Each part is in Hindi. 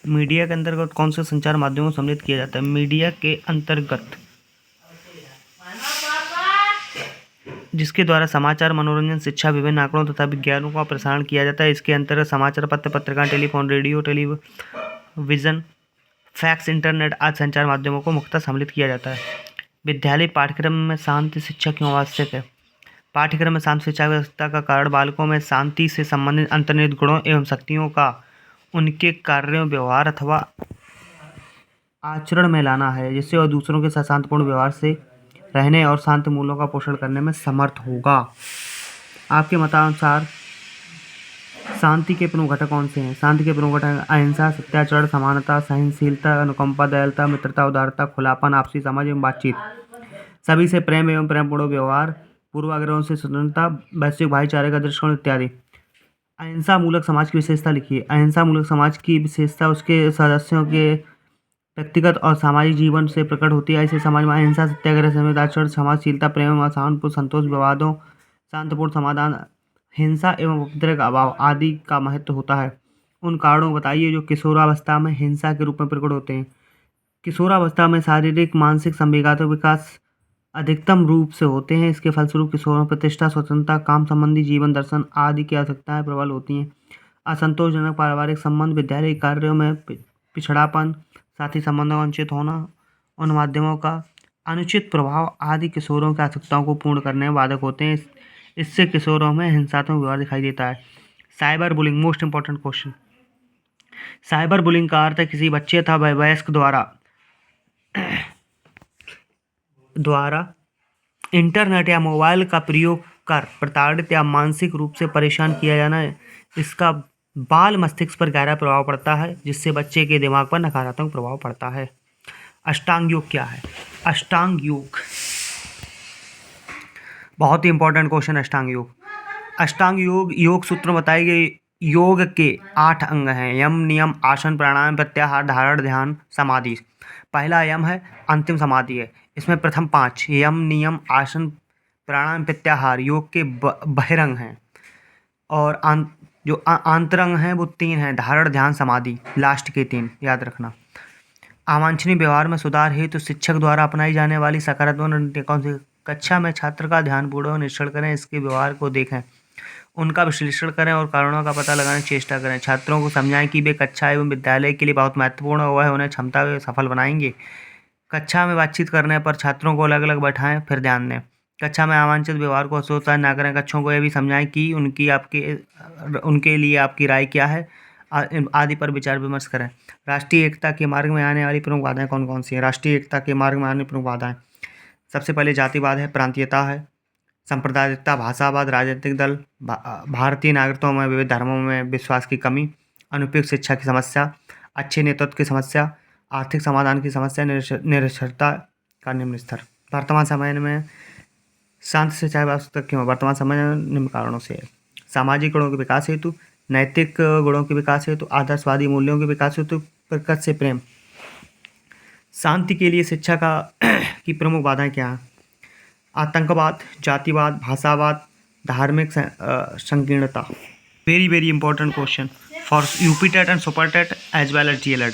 मीडिया के अंतर्गत कौन से संचार माध्यमों को सम्मिलित किया जाता है? मीडिया के अंतर्गत जिसके द्वारा समाचार, मनोरंजन, शिक्षा, विभिन्न आंकड़ों तथा विज्ञानों का प्रसारण किया जाता है। इसके अंतर्गत समाचार पत्र, पत्रिकाएं, telephone, radio, television, fax, internet आदि संचार माध्यमों को मुख्यतः सम्मिलित किया जाता है। विद्यालय पाठ्यक्रम में शांति शिक्षा क्यों आवश्यक है? पाठ्यक्रम में शांति शिक्षा व्यवस्था का कारण बालकों में शांति से संबंधित अंतर्निहित गुणों एवं शक्तियों का उनके कार्यों, व्यवहार अथवा आचरण में लाना है, जिससे वह दूसरों के साथ शांतिपूर्ण व्यवहार से रहने और शांति मूल्यों का पोषण करने में समर्थ होगा। आपके मतानुसार शांति के प्रमुख घटक कौन से हैं? शांति के प्रमुख घटक अहिंसा, सत्याचरण, समानता, सहनशीलता, अनुकंपा, दयालुता, मित्रता, उदारता, खुलापन, आपसी समझ एवं बातचीत, सभी से प्रेम एवं प्रेमपूर्ण व्यवहार, पूर्वाग्रहों से स्वतंत्रता, वैश्विक भाईचारे का दृष्टिकोण इत्यादि। अहिंसा मूलक समाज की विशेषता लिखिए। अहिंसा मूलक समाज की विशेषता उसके सदस्यों के व्यक्तिगत और सामाजिक जीवन से प्रकट होती है। ऐसे समाज में अहिंसा, सत्याग्रह, संयमित आचरण, क्षमाशीलता, प्रेम, असहानुभूति, संतोष, विवादों, शांतिपूर्ण समाधान, हिंसा एवं उपद्रव का अभाव आदि का महत्व होता है। उन कारणों को बताइए जो किशोरावस्था में हिंसा के रूप में प्रकट होते हैं। किशोरावस्था में शारीरिक, मानसिक, संवेगात्मक विकास अधिकतम रूप से होते हैं। इसके फलस्वरूप किशोरों में प्रतिष्ठा, स्वतंत्रता, काम संबंधी जीवन दर्शन आदि की आवश्यकताएं प्रबल होती हैं। असंतोषजनक पारिवारिक संबंध, विद्यालय कार्यों में पिछड़ापन, साथी संबंधों का अनुचित होना, उन माध्यमों का अनुचित प्रभाव आदि किशोरों की आवश्यकताओं को पूर्ण करने में बाधक होते हैं। इससे किशोरों में हिंसात्मक व्यवहार दिखाई देता है। Cyber bullying, most important question. Cyber bullying का अर्थ है किसी बच्चे अथवा वयस्क द्वारा इंटरनेट या मोबाइल का प्रयोग कर प्रताड़ित या मानसिक रूप से परेशान किया जाना है। इसका बाल मस्तिष्क पर गहरा प्रभाव पड़ता है, जिससे बच्चे के दिमाग पर नकारात्मक प्रभाव पड़ता है। अष्टांग योग क्या है? अष्टांग योग बहुत ही इंपॉर्टेंट क्वेश्चन। अष्टांग योग सूत्र में बताए गए योग के 8 अंग हैं। यम, नियम, आसन, प्राणायाम, प्रत्याहार, धारण, ध्यान, समाधि। पहला यम है, अंतिम समाधि है। इसमें प्रथम 5 यम, नियम, आसन, प्राणायाम, प्रत्याहार योग के बहिरंग हैं, और जो आंतरंग हैं वो 3 हैं, धारण, ध्यान, समाधि, लास्ट के 3 याद रखना। अवांछनीय व्यवहार में सुधार हेतु शिक्षक द्वारा अपनाई जाने वाली सकारात्मक रणनीति कौन सी? कक्षा में छात्र का ध्यानपूर्वक निरीक्षण करें, इसके व्यवहार को देखें, उनका विश्लेषण करें और कारणों का पता लगाने की चेष्टा करें। छात्रों को समझाएं कि वे कक्षा एवं विद्यालय के लिए बहुत महत्वपूर्ण है, वह उन्हें क्षमता वे सफल बनाएंगे। कक्षा में बातचीत करने पर छात्रों को अलग अलग बैठाएं, फिर ध्यान दें। कक्षा में अवांछित व्यवहार को हतोत्साहित न करें। कक्षों को यह भी समझाएं कि उनके लिए आपकी राय क्या है आदि पर विचार विमर्श करें। राष्ट्रीय एकता के मार्ग में आने वाली प्रमुख बाधाएं कौन कौन सी हैं? राष्ट्रीय एकता के मार्ग में आने वाली प्रमुख बाधाएं, सबसे पहले जातिवाद है, प्रांतीयता है, सांप्रदायिकता, भाषावाद, राजनीतिक दल, भारतीय नागरिकों में विविध धर्मों में विश्वास की कमी, अनुपयुक्त शिक्षा की समस्या, अच्छे नेतृत्व की समस्या, आर्थिक समाधान की समस्या, निरक्षरता का निम्न स्तर। वर्तमान समय में शांति शिक्षा की आवश्यकता क्यों है? वर्तमान समय में निम्न कारणों से है। सामाजिक गुणों के विकास हेतु, नैतिक गुणों के विकास हेतु, आदर्शवादी मूल्यों के विकास हेतु, प्रकृति से प्रेम। शांति के लिए शिक्षा की प्रमुख बाधाएं क्या हैं? आतंकवाद, जातिवाद, भाषावाद, धार्मिक संकीर्णता। Very very important question for UP TET and super TET as well as DElEd.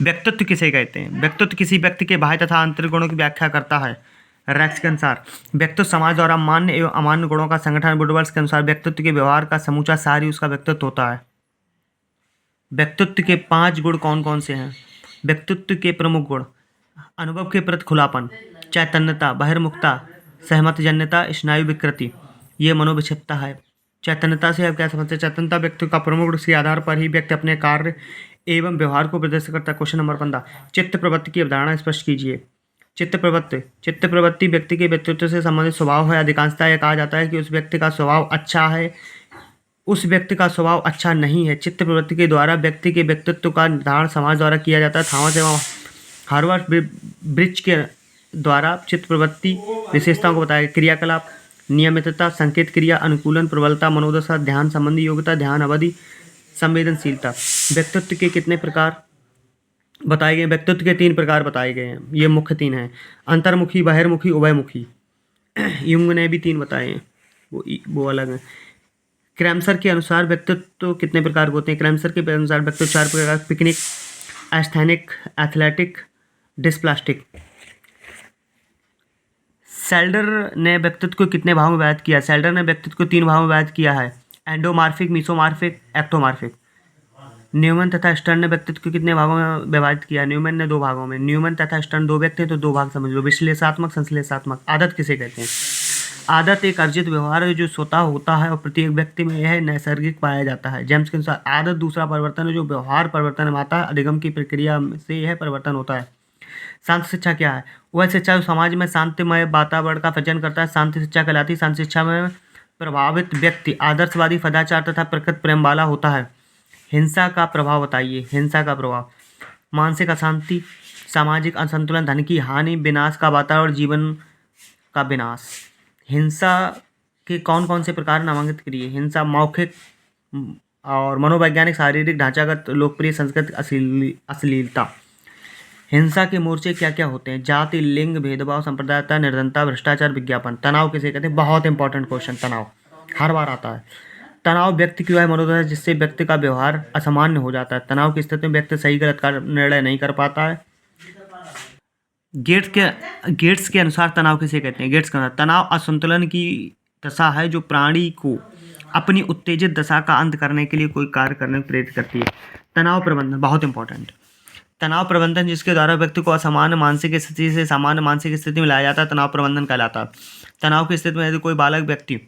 व्यक्तित्व किसे कहते हैं? व्यक्तित्व किसी व्यक्ति के बाह्य तथा आंतरिक गुणों की व्याख्या करता है। रैक्स के अनुसार व्यक्तित्व समाज द्वारा मान्य एवं अमान्य गुणों का संगठन। वुडवर्ड्स के अनुसार व्यक्तित्व के व्यवहार का समूचा सार ही उसका व्यक्तित्व होता है। व्यक्तित्व के 5 गुण कौन कौन से हैं? व्यक्तित्व के प्रमुख गुण: अनुभव के प्रति खुलापन, चैतन्यता, बहिर्मुखता, सहमतजन्यता, स्नायु विकृति। ये मनोविक्षिप्तता है। चैतन्यता से आप क्या समझते हैं? चैतन्यता व्यक्ति का प्रमुख गुण, इसके आधार पर ही व्यक्ति अपने कार्य एवं व्यवहार को प्रदर्शित करता है। क्वेश्चन नंबर 15, चित्त प्रवृत्ति की अवधारणा स्पष्ट कीजिए। चित्त प्रवृत्ति व्यक्ति के व्यक्तित्व से संबंधित स्वभाव है। अधिकांशतः यह कहा जाता है कि उस व्यक्ति का स्वभाव अच्छा है, उस व्यक्ति का स्वभाव अच्छा नहीं है। चित्त प्रवृत्ति के द्वारा व्यक्ति के व्यक्तित्व का निर्धारण समाज द्वारा किया जाता है। थॉमस एवं हार्वर्ड ब्रिज के द्वारा चित्त प्रवृत्ति विशेषताओं को बताया। क्रियाकलाप, नियमितता, संकेत क्रिया, अनुकूलन, प्रबलता, मनोदशा, ध्यान संबंधी योग्यता, ध्यान अवधि, संवेदनशीलता। व्यक्तित्व के कितने प्रकार बताए गए? व्यक्तित्व के 3 प्रकार बताए गए हैं। ये मुख्य 3 हैं: अंतर्मुखी, बहिर्मुखी, उभयमुखी। युंग ने भी 3 बताए हैं, वो अलग हैं। क्रैमसर के अनुसार व्यक्तित्व कितने प्रकार के होते हैं? क्रैमसर के अनुसार व्यक्तित्व 4 प्रकार: पिकनिक, एस्थेनिक, एथलेटिक, डिस्प्लास्टिक। सेल्डर ने व्यक्तित्व को कितने भागों में विभाजित किया? सेल्डर ने व्यक्तित्व को 3 भागों में विभाजित किया है, एंडोमार्फिक, मीसोमार्फिक, एक्टोमार्फिक। न्यूमैन तथा स्टर्न ने व्यक्तित्व को कितने भागों में विभाजित किया? न्यूमैन ने 2 भागों में। न्यूमैन तथा स्टर्न 2 व्यक्ति हैं तो 2 भाग समझ लो। विश्लेषणात्मक, संश्लेषणात्मक। आदत किसे कहते हैं? आदत एक अर्जित व्यवहार है जो स्वतः होता है और प्रत्येक व्यक्ति में यह नैसर्गिक पाया जाता है। जेम्स के अनुसार आदत दूसरा परिवर्तन है जो व्यवहार परिवर्तन में आता है। अधिगम की प्रक्रिया से यह परिवर्तन होता है। शांति शिक्षा क्या है? वह शिक्षा जो समाज में शांतिमय वातावरण का सृजन करता है, शांति शिक्षा कहलाती है। शांति शिक्षा में प्रभावित व्यक्ति आदर्शवादी, सदाचार तथा प्रकृति प्रेम वाला होता है। हिंसा का प्रभाव बताइए। हिंसा का प्रभाव मानसिक अशांति, सामाजिक असंतुलन, धन की हानि, विनाश का वातावरण, जीवन का विनाश। हिंसा के कौन कौन से प्रकार नामांकित करिए? हिंसा मौखिक और मनोवैज्ञानिक, शारीरिक, ढांचागत, लोकप्रिय, सांस्कृतिक, अश्लीलता। हिंसा के मोर्चे क्या क्या होते हैं? जाति, लिंग, भेदभाव, संप्रदायता, निर्धनता, भ्रष्टाचार, विज्ञापन। तनाव किसे कहते हैं? बहुत इंपॉर्टेंट क्वेश्चन। तनाव हर बार आता है। तनाव व्यक्ति की वह मनोदशा है जिससे व्यक्ति का व्यवहार असामान्य हो जाता है। तनाव की स्थिति में व्यक्ति सही गलत का निर्णय नहीं कर पाता है। गेट्स के अनुसार तनाव किसे कहते हैं? गेट्स के अनुसार तनाव असंतुलन की दशा है जो प्राणी को अपनी उत्तेजित दशा का अंत करने के लिए कोई कार्य करने को प्रेरित करती है। तनाव प्रबंधन बहुत इंपॉर्टेंट। तनाव प्रबंधन जिसके द्वारा व्यक्ति को असामान्य मानसिक स्थिति से सामान्य मानसिक स्थिति में लाया जाता है, तनाव प्रबंधन कहलाता है। तनाव की स्थिति में यदि कोई बालक व्यक्ति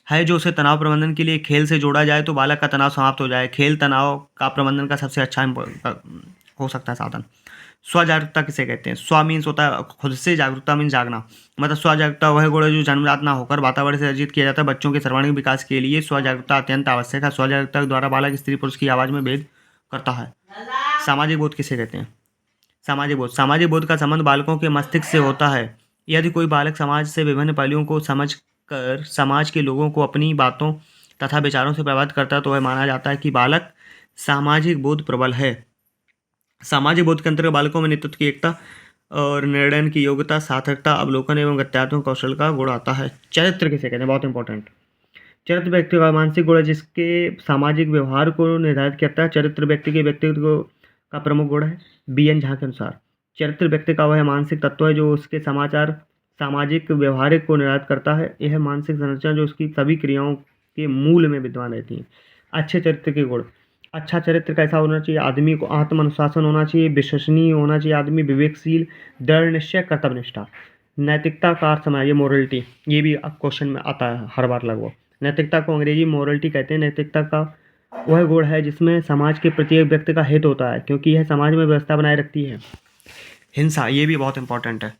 है जो उसे तनाव प्रबंधन के लिए खेल से जोड़ा जाए तो बालक का तनाव समाप्त हो जाए। खेल तनाव का प्रबंधन का सबसे अच्छा हो सकता है साधन। स्व जागरूकता किसे कहते हैं? स्व मीन्स होता है खुद से, जागरूकता मीन्स जागना। मतलब स्व जागरूकता वह गुण है जो जन्मजात ना होकर वातावरण से अर्जित किया जाता है। बच्चों के सर्वांगीण विकास के लिए स्व जागरूकता अत्यंत आवश्यक है। स्व जागरूकता के द्वारा बालक स्त्री पुरुष की आवाज़ में भेद करता है। सामाजिक बोध किसे कहते हैं? सामाजिक बोध का संबंध बालकों के मस्तिष्क से होता है। यदि कोई बालक समाज से विभिन्न पहलुओं को समझ कर समाज के लोगों को अपनी बातों तथा विचारों से प्रभावित करता है तो वह माना जाता है कि बालक सामाजिक बोध प्रबल है। सामाजिक बोध के अंतर्गत बालकों में नेतृत्व की एकता और निर्णय की योग्यता, सार्थकता, अवलोकन एवं गत्यात्मक कौशल का गुण आता है। चरित्र किसे कहते हैं? बहुत इंपॉर्टेंट। चरित्र व्यक्ति का मानसिक गुण है जिसके सामाजिक व्यवहार को निर्धारित करता है। चरित्र व्यक्ति के व्यक्तित्व का प्रमुख गुण है। बी.एन. झा के अनुसार चरित्र व्यक्ति का वह मानसिक तत्व है जो उसके सामाजिक व्यवहारिक को निर्धारित करता है। यह मानसिक संरचना जो उसकी सभी क्रियाओं के मूल में विद्यमान रहती है। अच्छे चरित्र के गुण। अच्छा चरित्र कैसा होना चाहिए? आदमी को आत्म अनुशासन होना चाहिए, विश्वसनीय होना चाहिए आदमी, विवेकशील, दृढ़ निश्चय, कर्तव्यनिष्ठा। नैतिकता का अर्थ समझिए मोरलिटी। ये भी क्वेश्चन में आता है हर बार लगभग। नैतिकता को अंग्रेजी मोरलिटी कहते हैं। नैतिकता का वह गुण है जिसमें समाज के प्रत्येक व्यक्ति का हित होता है क्योंकि यह समाज में व्यवस्था बनाए रखती है। हिंसा, ये भी बहुत इंपॉर्टेंट है।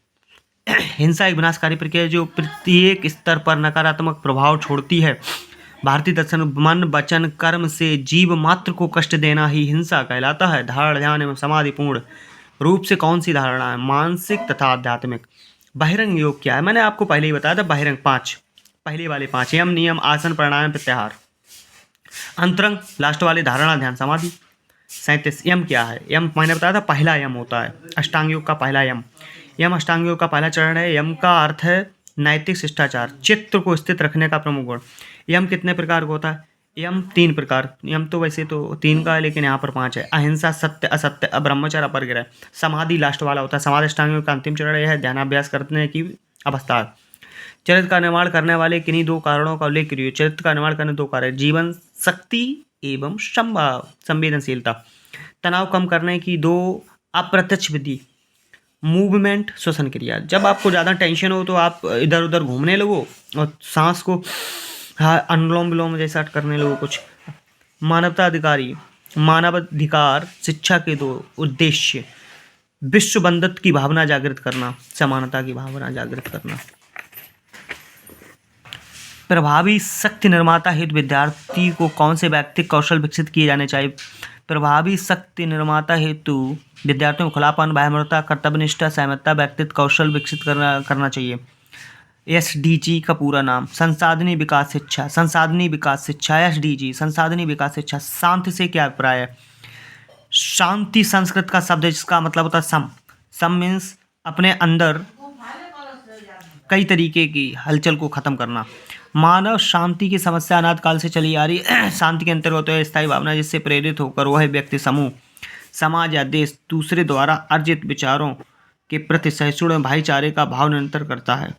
हिंसा एक विनाशकारी प्रक्रिया है जो प्रत्येक स्तर पर नकारात्मक प्रभाव छोड़ती है। भारतीय दर्शन मन, वचन, कर्म से जीव मात्र को कष्ट देना ही हिंसा कहलाता है। धारणा, ध्यान एवं समाधिपूर्ण रूप से कौन सी धारणा है? मानसिक तथा आध्यात्मिक। बहिरंग योग क्या है? मैंने आपको पहले ही बताया था। बहिरंग 5, पहले वाले 5 यम, नियम, आसन, प्राणायाम, प्रत्याहार। अंतरंग लास्ट वाले धारणा, ध्यान, समाधि। 37 यम क्या है? यम मैंने बताया था पहला यम होता है अष्टांग योग का पहला यम। यम अष्टांग योग का पहला चरण है। यम का अर्थ है नैतिक शिष्टाचार, चित्त को स्थित रखने का प्रमुख गुण। यम कितने प्रकार का होता है? यम 3 प्रकार। यम तो वैसे तो 3 का है लेकिन यहाँ पर 5 है। अहिंसा, सत्य, असत्य, ब्रह्मचर्य, अपरिग्रह। समाधि लास्ट वाला होता है। समाधि अष्टांग योग का अंतिम चरण यह है। ध्यानाभ्यास करने की अवस्था है। चरित्र का निर्माण करने वाले किन्हीं 2 कारणों का उल्लेख करिए। चरित्र का निर्माण करने 2 कारण, जीवन शक्ति एवं संवेदनशीलता। तनाव कम करने की 2 अप्रत्यक्ष विधि, मूवमेंट, श्वसन क्रिया। जब आपको ज़्यादा टेंशन हो तो आप इधर उधर घूमने लगो और सांस को अनुलोम विलोम जैसा करने लगो कुछ। मानवाधिकार शिक्षा के 2 उद्देश्य, विश्व बंधुत्व की भावना जागृत करना, समानता की भावना जागृत करना। प्रभावी शक्ति निर्माता हेतु विद्यार्थी को कौन से व्यक्तिगत कौशल विकसित किए जाने चाहिए? प्रभावी शक्ति निर्माता हेतु विद्यार्थियों को खुलापन, भयमुक्तता, कर्तव्यनिष्ठा, सहमता, व्यक्तिगत कौशल विकसित करना चाहिए। SDG का पूरा नाम संसाधनी विकास शिक्षा। संसाधनी विकास शिक्षा SDG, संसाधनी विकास शिक्षा। शांति से क्या अभिप्राय है? शांति संस्कृत का शब्द है जिसका मतलब होता है सम। सम मीन्स अपने अंदर कई तरीके की हलचल को खत्म करना। मानव शांति की समस्या अनादिकाल से चली आ रही है। शांति के अंतर्गत है स्थायी भावना जिससे प्रेरित होकर वह व्यक्ति समूह समाज या देश दूसरे द्वारा अर्जित विचारों के प्रति सहिष्णुता एवं भाईचारे का भाव निरंतर करता है।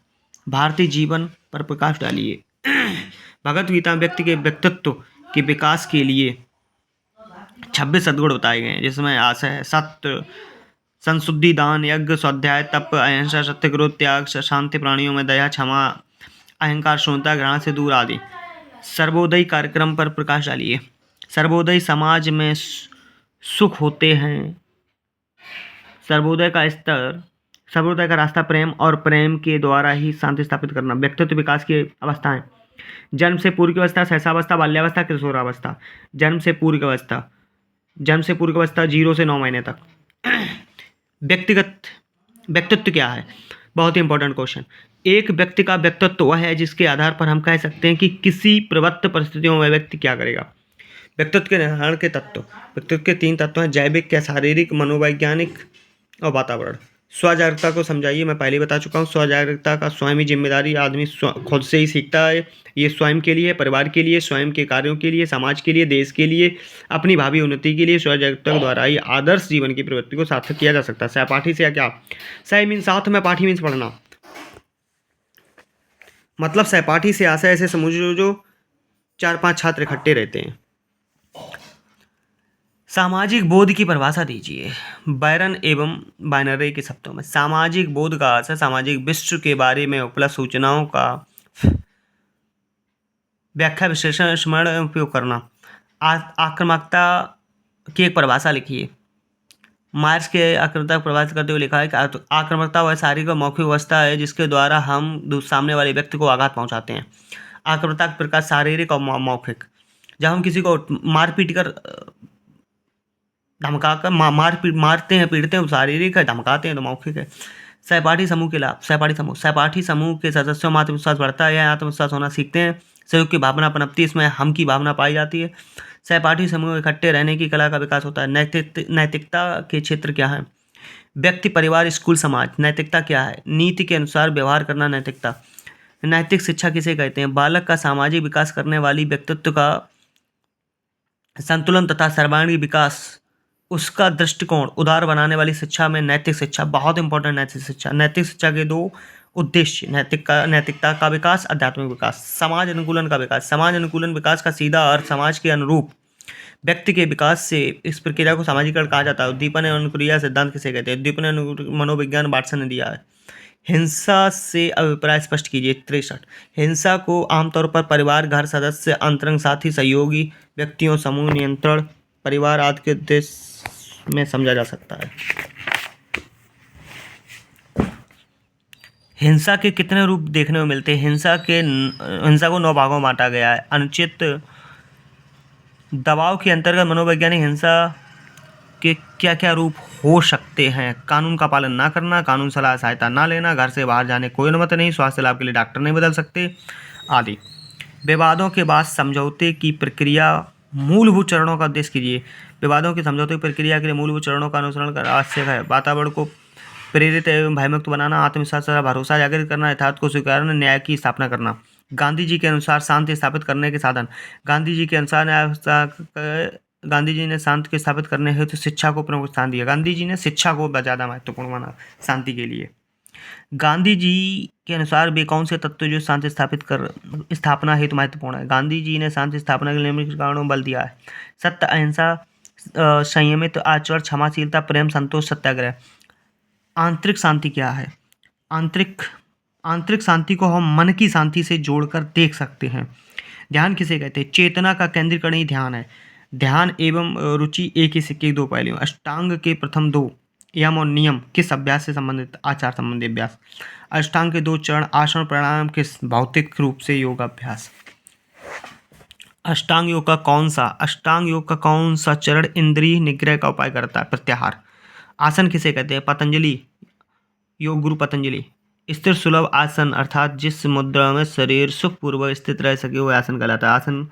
भारतीय जीवन पर प्रकाश डालिए। भगवत गीता में व्यक्ति के व्यक्तित्व के विकास के लिए 26 सद्गुण बताए गए हैं, जिसमें आशय है सत्य, संशुद्धि, दान, यज्ञ, स्वाध्याय, तप, अहिंसा, सत्यक्रोध, त्याग, शांति, प्राणियों में दया, क्षमा, अहंकार, शून्यता, घृणा से दूर आदि। सर्वोदय कार्यक्रम पर प्रकाश डालिए। सर्वोदय समाज में सुख होते हैं। सर्वोदय का रास्ता प्रेम और प्रेम के द्वारा ही शांति स्थापित करना। व्यक्तित्व विकास की अवस्थाएं: जन्म से पूर्व की अवस्था, शैशवावस्था, बाल्यावस्था, किशोरावस्था। जन्म से पूर्व की अवस्था 0 से 9 महीने तक। व्यक्तित्व क्या है? बहुत ही इंपॉर्टेंट क्वेश्चन। एक व्यक्ति का व्यक्तित्व वह है जिसके आधार पर हम कह सकते हैं कि किसी प्रवृत्त परिस्थितियों में व्यक्ति क्या करेगा। व्यक्तित्व के निर्धारण के तत्व। व्यक्तित्व के 3 तत्व हैं: जैविक या शारीरिक, मनोवैज्ञानिक और वातावरण। स्वजागरूकता को समझाइए। मैं पहले बता चुका हूँ, स्वजागरूकता का स्वयं ही जिम्मेदारी। आदमी खुद से ही सीखता है। ये स्वयं के लिए, परिवार के लिए, स्वयं के कार्यों के लिए, समाज के लिए, देश के लिए, अपनी भावी उन्नति के लिए स्वजागरूकता के द्वारा ही आदर्श जीवन की प्रवृत्ति को सार्थक किया जा सकता है। सहपाठी से क्या? सह मीन साथ में, पाठी मीन्स पढ़ना। मतलब सहपाठी से आशय ऐसे समझो जो 4-5 छात्र इकट्ठे रहते हैं। सामाजिक बोध की परिभाषा दीजिए बैरन एवं बाइनरी के शब्दों में। सामाजिक बोध का अर्थ है सामाजिक विश्व के बारे में उपलब्ध सूचनाओं का व्याख्या, विश्लेषण, स्मरण एवं उपयोग करना। आक्रामकता की एक परिभाषा लिखिए। मार्क्स के आक्रामकता को परिभाषित करते हुए लिखा है कि आक्रामकता वह शारीरिक और मौखिक अवस्था है जिसके द्वारा हम सामने वाले व्यक्ति को आघात पहुंचाते हैं। आक्रामकता के प्रकार शारीरिक और मौखिक। जब हम किसी को मारपीट कर, धमका कर मारते हैं, पीटते हैं, शारीरिक है। धमकाते हैं तो मौखिक है। सहपाठी समूह के लाभ। सहपाठी समूह के सदस्यों में आत्मविश्वास बढ़ता है या आत्मविश्वास होना सीखते हैं। सहयोग की भावना पनपती है, इसमें हम की भावना पाई जाती है। सहपाठी समूह इकट्ठे रहने की कला का विकास होता है। नैतिकता के क्षेत्र क्या है? व्यक्ति, परिवार, स्कूल, समाज। नैतिकता क्या है? नीति के अनुसार व्यवहार करना नैतिकता। नैतिक शिक्षा किसे कहते हैं? बालक का सामाजिक विकास करने वाली, व्यक्तित्व का संतुलन तथा सर्वांगीण विकास, उसका दृष्टिकोण उदार बनाने वाली शिक्षा में नैतिक शिक्षा बहुत इंपॉर्टेंट। नैतिक शिक्षा के 2 उद्देश्य: नैतिकता का विकास, आध्यात्मिक विकास। समाज अनुकूलन का विकास। समाज अनुकूलन विकास का सीधा अर्थ समाज के अनुरूप व्यक्ति के विकास से इस प्रक्रिया को सामाजिकरण कहा जाता है। उद्दीपन एवं अनुक्रिया सिद्धांत किसे कहते हैं? उद्दीपन एवं मनोविज्ञान वाटसन ने दिया है। हिंसा से अभिप्राय स्पष्ट कीजिए। 63। हिंसा को आमतौर पर परिवार, घर सदस्य, अंतरंग साथी, सहयोगी व्यक्तियों, समूह, नियंत्रण, परिवार आदि के उद्देश्य में समझा जा सकता है। हिंसा के कितने रूप देखने को मिलते हैं? हिंसा को 9 भागों में बांटा गया है। अनुचित दबाव के अंतर्गत मनोवैज्ञानिक हिंसा के क्या क्या रूप हो सकते हैं? कानून का पालन ना करना, कानून सलाह सहायता ना लेना, घर से बाहर जाने कोई अनुमति नहीं, स्वास्थ्य लाभ के लिए डॉक्टर नहीं बदल सकते आदि। विवादों के बाद समझौते की प्रक्रिया, मूलभूत चरणों का उद्देश्य कीजिए। विवादों की समझौते की प्रक्रिया के लिए मूलभूत चरणों का अनुसरण करना आवश्यक है। वातावरण को प्रेरित एवं भयमुक्त बनाना, आत्मविश्वास तथा भरोसा जागृत करना, यथार्थ को स्वीकारना, न्याय की स्थापना करना। गांधी जी के अनुसार शांति स्थापित करने के साधन। गांधी जी के अनुसार गांधी जी ने शांति को स्थापित करने हेतु शिक्षा को प्रमुख स्थान दिया। गांधी जी ने शिक्षा को ज़्यादा महत्वपूर्ण माना शांति के लिए। गांधी जी के अनुसार वे कौन से तत्व जो शांति स्थापना हेतु महत्वपूर्ण है? गांधी जी ने शांति स्थापना के निम्नलिखित कारणों में बल दिया है: सत्य, अहिंसा, संयमित आचरण, क्षमाशीलता, प्रेम, संतोष, सत्याग्रह। आंतरिक शांति क्या है? आंतरिक शांति को हम मन की शांति से जोड़कर देख सकते हैं। ध्यान किसे कहते हैं? चेतना का केंद्रीकरण ही ध्यान है। ध्यान एवं रुचि एक ही सिक्के के 2 पहलू। अष्टांग के प्रथम 2 यम और नियम किस अभ्यास से संबंधित? आचार संबंधी अभ्यास। अष्टांग के 2 चरण आसन प्राणायाम किस? भौतिक रूप से योगाभ्यास। अष्टांग योग का कौन सा चरण इंद्रिय निग्रह का उपाय करता है? प्रत्याहार। आसन किसे कहते हैं? पतंजलि, योग गुरु पतंजलि। स्थिर सुलभ आसन अर्थात जिस मुद्रा में शरीर सुखपूर्वक स्थित रह सके वो आसन कहलाता है। आसन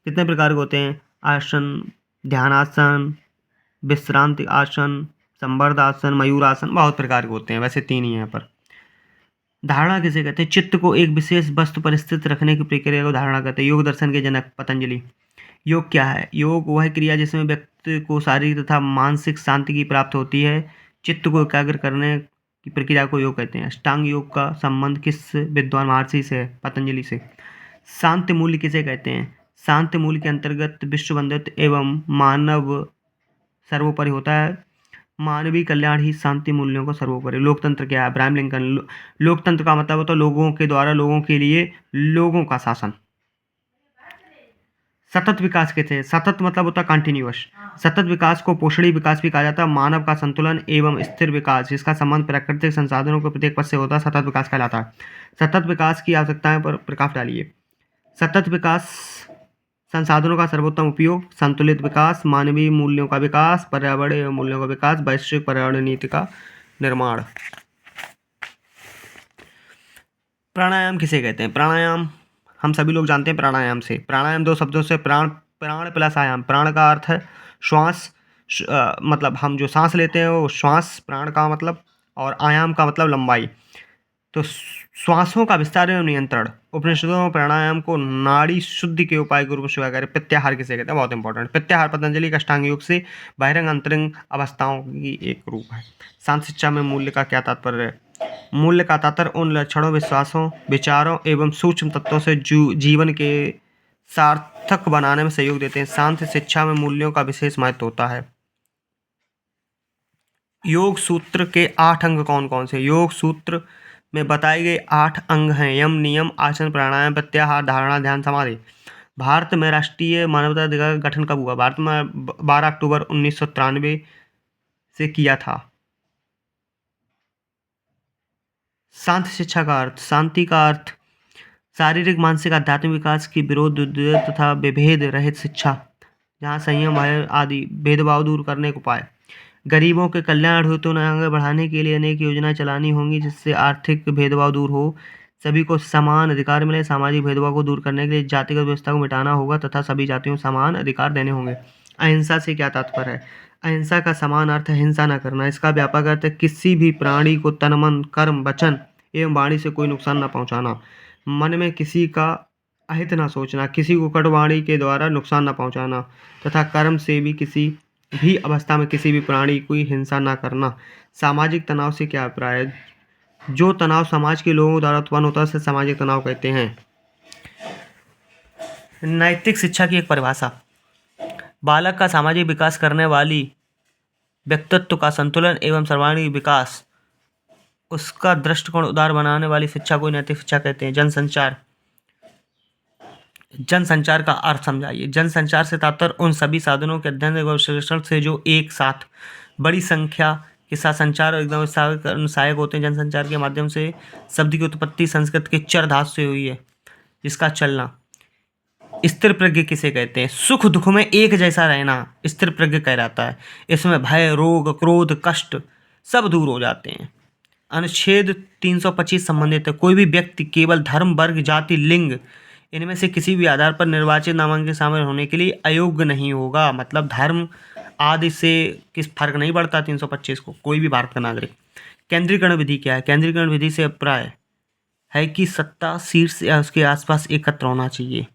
कितने प्रकार के होते हैं? आसन, ध्यानासन, विश्रांति आसन, संवर्ध आसन, मयूर आसन, बहुत प्रकार के होते हैं, वैसे 3 ही हैं यहाँ पर। धारणा किसे कहते हैं? चित्त को एक विशेष वस्तु पर स्थित रखने की प्रक्रिया को धारणा कहते हैं। योग दर्शन के जनक पतंजलि। योग क्या है? योग वह क्रिया जिसमें को शारीरिक तथा मानसिक शांति की प्राप्त होती है। चित्त को एकाग्र करने की प्रक्रिया को योग कहते हैं। अष्टांग योग का संबंध किस विद्वान महर्षि से है? पतंजलि से। शांति मूल्य किसे कहते हैं? शांति मूल्य के अंतर्गत विश्व बंधुत्व एवं मानव सर्वोपरि होता है। मानवीय कल्याण ही शांति मूल्यों को सर्वोपरि। लोकतंत्र क्या है? Abraham Lincoln. लोकतंत्र का मतलब होता है लोगों के द्वारा लोगों के लिए लोगों का शासन। सतत विकास किसे? सतत मतलब होता है कंटिन्यूअस। सतत विकास को पोषणीय विकास भी कहा जाता है। मानव का संतुलन एवं स्थिर विकास जिसका संबंध प्राकृतिक संसाधनों के प्रत्येक पद से होता है सतत विकास कहलाता है। सतत विकास की आवश्यकताएं पर प्रकाश डालिए। सतत विकास संसाधनों का सर्वोत्तम उपयोग, संतुलित विकास, मानवीय मूल्यों का विकास, पर्यावरणीय मूल्यों का विकास, वैश्विक पर्यावरण नीति का निर्माण। प्राणायाम किसे कहते हैं? प्राणायाम हम सभी लोग जानते हैं प्राणायाम से। प्राणायाम दो शब्दों से प्राण प्लस आयाम। प्राण का अर्थ है श्वास, मतलब हम जो सांस लेते हैं वो श्वास प्राण का मतलब, और आयाम का मतलब लंबाई। तो श्वासों का विस्तार एवं नियंत्रण। उपनिषदों में प्राणायाम को नाड़ी शुद्धि के उपाय के रूप में स्वीकार करें। प्रत्याहार किसे कहते हैं? बहुत इंपॉर्टेंट। प्रत्याहार पतंजलि का अष्टांग योग से बहिरंग अंतरंग अवस्थाओं की एक रूप है। शांत शिक्षा में मूल्य का क्या तात्पर्य है? मूल्य का तात्पर्य उन लक्षणों, विश्वासों, विचारों एवं सूक्ष्म तत्वों से जीवन के सार्थक बनाने में सहयोग देते हैं। शांत शिक्षा में मूल्यों का विशेष महत्व होता है। योग सूत्र के 8 अंग कौन कौन से? योग सूत्र में बताए गए 8 अंग हैं। यम, नियम, आसन, प्राणायाम, प्रत्याहार, धारणा, ध्यान, समाधि। भारत में राष्ट्रीय मानवाधिकार का गठन कब हुआ? भारत में 12 अक्टूबर 1993 से किया था। शांत शिक्षा का अर्थ। शांति का अर्थ शारीरिक, मानसिक, आध्यात्मिक विकास की विरोध तथा विभेद रहित शिक्षा, जहाँ संयम, भय आदि भेदभाव दूर करने के उपाय। गरीबों के कल्याण हेतु आगे बढ़ाने के लिए अनेक योजनाएं चलानी होंगी जिससे आर्थिक भेदभाव दूर हो, सभी को समान अधिकार मिले। सामाजिक भेदभाव को दूर करने के लिए जातिगत व्यवस्था को मिटाना होगा तथा सभी जातियों को समान अधिकार देने होंगे। अहिंसा से क्या तात्पर्य है? अहिंसा का समान अर्थ है हिंसा न करना। इसका व्यापक अर्थ है किसी भी प्राणी को तन, मन, कर्म, वचन एवं वाणी से कोई नुकसान न पहुंचाना। मन में किसी का अहित न सोचना, किसी को कटुवाणी के द्वारा नुकसान न पहुंचाना तथा कर्म से भी किसी भी अवस्था में किसी भी प्राणी की हिंसा न करना। सामाजिक तनाव से क्या अभिप्राय है? जो तनाव समाज के लोगों द्वारा उत्पन्न होता है उसे सामाजिक तनाव कहते हैं। नैतिक शिक्षा की एक परिभाषा। बालक का सामाजिक विकास करने वाली व्यक्तित्व का संतुलन एवं सर्वांगीण विकास, उसका दृष्टिकोण उदार बनाने वाली शिक्षा को नैतिक शिक्षा कहते हैं। जनसंचार। जनसंचार का अर्थ समझाइए। जनसंचार से तात्पर्य उन सभी साधनों के अध्ययन एवं विश्लेषण से जो एक साथ बड़ी संख्या के साथ संचार और एकदम सहायक होते हैं। जनसंचार के माध्यम से शब्द की उत्पत्ति संस्कृत के चर धातु से हुई है, जिसका चलना। स्थिर प्रज्ञ किसे कहते हैं? सुख दुख में एक जैसा रहना स्थिर प्रज्ञ कहलाता है। इसमें भय, रोग, क्रोध, कष्ट सब दूर हो जाते हैं। अनुच्छेद 325 संबंधित है। कोई भी व्यक्ति केवल धर्म, वर्ग, जाति, लिंग इनमें से किसी भी आधार पर निर्वाचित नामांकन शामिल होने के लिए अयोग्य नहीं होगा। मतलब धर्म आदि से किस फर्क नहीं पड़ता 325 को, कोई भी भारत का नागरिक। केंद्रीकरण विधि क्या है? केंद्रीकरण विधि से अभिप्राय है कि सत्ता शीर्ष या उसके आसपास एकत्र होना चाहिए।